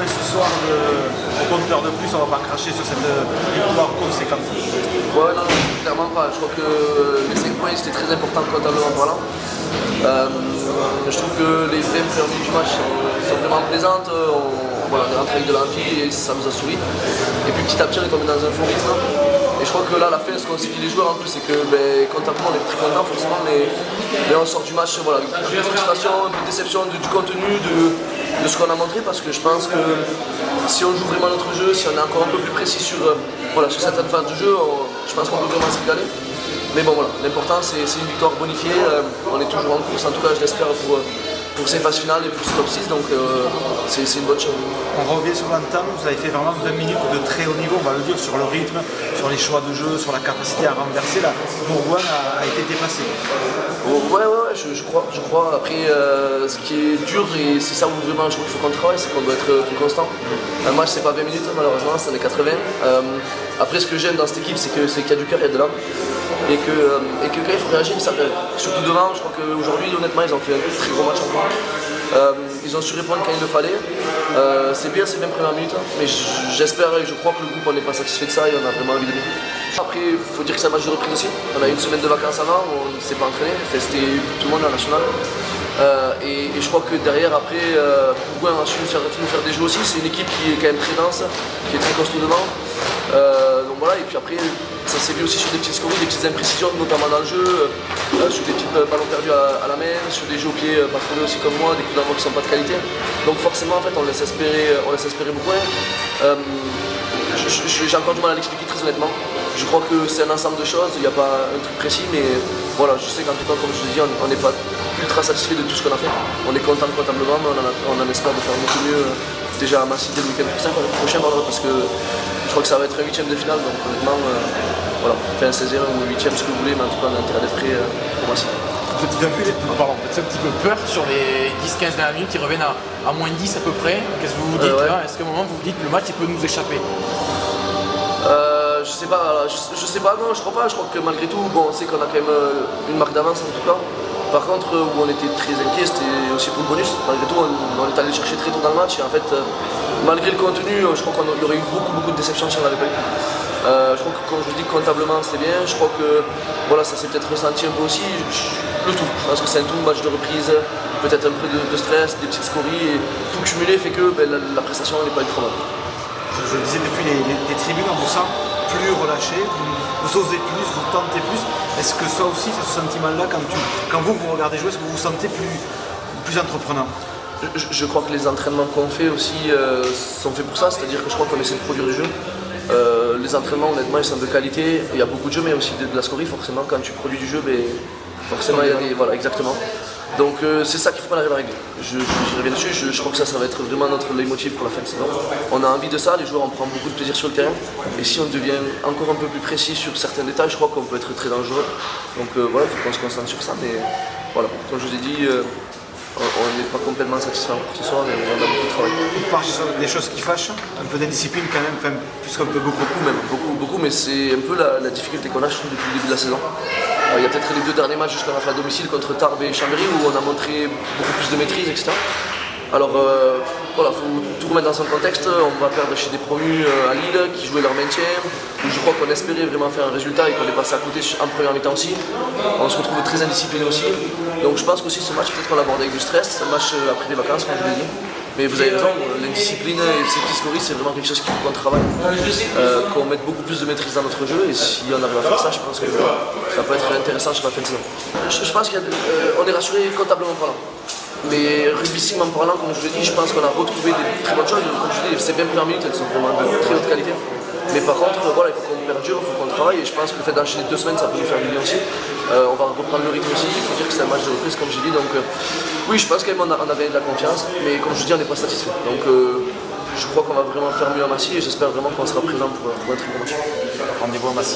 points ce soir au compteur de plus, on va pas cracher sur cette victoire conséquente. Ouais, non, clairement pas. Je crois que les 5 points c'était très important comptablement parlant. Je trouve que les 20 premières minutes du match sont vraiment plaisantes. On est rentré avec de l'envie et ça nous a souri. Et puis petit à petit on est tombé dans un faux rythme. Et je crois que là, à la fin, ce qu'on s'est dit les joueurs en plus, c'est que comptablement on est très contents forcément, mais on sort du match voilà, avec un peu de frustration, un peu de déception du contenu, de ce qu'on a montré, parce que je pense que si on joue vraiment notre jeu, si on est encore un peu plus précis sur certaines phases du jeu, je pense qu'on peut vraiment se régaler. Mais bon voilà, l'important c'est une victoire bonifiée, on est toujours en course, en tout cas je l'espère pour ces phases finales et pour ce top 6, donc c'est une bonne chose. On revient sur l'entame, vous avez fait vraiment 20 minutes de très haut niveau, on va le dire, sur le rythme, sur les choix de jeu, sur la capacité à renverser. Là, Bourgoin a été dépassé. Ouais, je crois. Après, ce qui est dur, et c'est ça où vraiment je trouve qu'il faut qu'on travaille, c'est qu'on doit être plus constant. Un match, c'est pas 20 minutes, malheureusement, c'en est 80. Après, ce que j'aime dans cette équipe, c'est qu'il y a du cœur, il y a de l'âme. Et que quand il faut réagir, ça réagit. Surtout devant, je crois qu'aujourd'hui, honnêtement, ils ont fait un très gros match encore. Ils ont su répondre quand il le fallait. C'est bien ces 20 premières minutes, mais j'espère et je crois que le groupe, on n'est pas satisfait de ça et on a vraiment envie de gagner. Après, il faut dire que c'est un match de reprise aussi. On a eu une semaine de vacances avant, on ne s'est pas entraîné, c'était tout le monde en national. Et je crois que derrière, après, Bourgoin a su nous faire des jeux aussi. C'est une équipe qui est quand même très dense, qui est très costaud devant. Donc voilà, et puis après, ça s'est vu aussi sur des petites scories, des petites imprécisions, notamment dans le jeu, sur des petits ballons perdus à la main, sur des jeux au pied pas trouvés aussi comme moi, des coups d'envoi qui ne sont pas de qualité. Donc forcément, en fait, on laisse espérer Bourgoin. J'ai encore du mal à l'expliquer très honnêtement. Je crois que c'est un ensemble de choses, il n'y a pas un truc précis, mais voilà, je sais qu'en tout cas, comme je vous ai dit, on n'est pas ultra satisfait de tout ce qu'on a fait. On est content comptablement, mais on en espère de faire beaucoup mieux déjà à Massy dès le week-end prochain, parce que je crois que ça va être un 8ème de finale, donc honnêtement, voilà, fait un 16e ou un 8ème, ce que vous voulez, mais en tout cas, on a intérêt d'être prêt pour Massy. Vous êtes un petit peu peur sur les 10-15 dernières minutes, ils reviennent à moins 10 à peu près. Qu'est-ce que vous vous dites là? Est-ce qu'à un moment vous vous dites que le match il peut nous échapper? Je sais pas, non, je crois pas. Je crois que malgré tout, bon, on sait qu'on a quand même une marque d'avance en tout cas. Par contre, où on était très inquiet, c'était aussi pour le bonus. Malgré tout, on est allé chercher très tôt dans le match et en fait, malgré le contenu, je crois qu'il y aurait eu beaucoup de déceptions si on n'avait pas eu. Je crois que, comme je vous dis, comptablement c'était bien. Je crois que voilà, ça s'est peut-être ressenti un peu aussi. Le tout. Je pense que c'est un tout, match de reprise, peut-être un peu de stress, des petites scories, et tout cumulé fait que la prestation n'est pas trop bonne. Je le disais, depuis les tribunes, on vous sent plus relâché, vous osez plus, vous tentez plus. Est-ce que ça aussi, c'est ce sentiment-là, quand vous regardez jouer, est-ce que vous vous sentez plus entreprenant? Je crois que les entraînements qu'on fait aussi sont faits pour ça, c'est-à-dire que je crois qu'on essaie de produire du jeu. Les entraînements, honnêtement, ils sont de qualité. Il y a beaucoup de jeux, mais aussi de la scorie. Forcément, quand tu produis du jeu, forcément, il y a des. Voilà, exactement. Donc c'est ça qu'il faut qu'on arrive à régler. Je reviens dessus, je crois que ça va être vraiment notre leitmotiv pour la fin de saison. On a envie de ça, les joueurs, on prend beaucoup de plaisir sur le terrain. Et si on devient encore un peu plus précis sur certains détails, je crois qu'on peut être très dangereux. Donc voilà, il faut qu'on se concentre sur ça. Mais voilà, comme je vous ai dit, on n'est pas complètement satisfait pour ce soir, mais on a beaucoup de travail. Vous parlez des choses qui fâchent, un peu d'indiscipline quand même, enfin, plus qu'un peu beaucoup même, beaucoup, mais c'est un peu la difficulté qu'on a, je trouve, depuis le début de la saison. Il y a peut-être les 2 derniers matchs qu'on a fait à domicile contre Tarbes et Chambéry où on a montré beaucoup plus de maîtrise, etc. Alors voilà, il faut tout remettre dans son contexte. On va perdre chez des promus à Lille qui jouaient leur maintien, où je crois qu'on espérait vraiment faire un résultat et qu'on est passé à côté en première mi-temps aussi. On se retrouve très indiscipliné aussi. Donc je pense qu'aussi ce match, peut-être qu'on l'aborde avec du stress, c'est un match après les vacances, comme je l'ai dit. Mais vous avez raison, l'indiscipline et ces petits scories, c'est vraiment quelque chose qu'il faut qu'on travaille, qu'on mette beaucoup plus de maîtrise dans notre jeu, et si on arrive à faire ça, je pense que ça peut être intéressant sur la fin de saison. Je pense qu'on est rassuré comptablement parlant. Mais rugbystiquement parlant, comme je l'ai dit, je pense qu'on a retrouvé des très bonnes choses. Comme je dis, ces 20 premières minutes, elles sont vraiment de très haute qualité. Mais par contre, voilà, il faut qu'on perdure, il faut qu'on travaille, et je pense que le fait d'enchaîner 2 semaines, ça peut nous faire du bien aussi. On va reprendre le rythme aussi, il faut dire que c'est un match de reprise, comme j'ai dit. Donc oui, je pense quand même qu'on a gagné de la confiance, mais comme je dis, on n'est pas satisfait. Donc je crois qu'on va vraiment faire mieux à Massy, et j'espère vraiment qu'on sera présent pour un très bon match. Rendez-vous à Massy.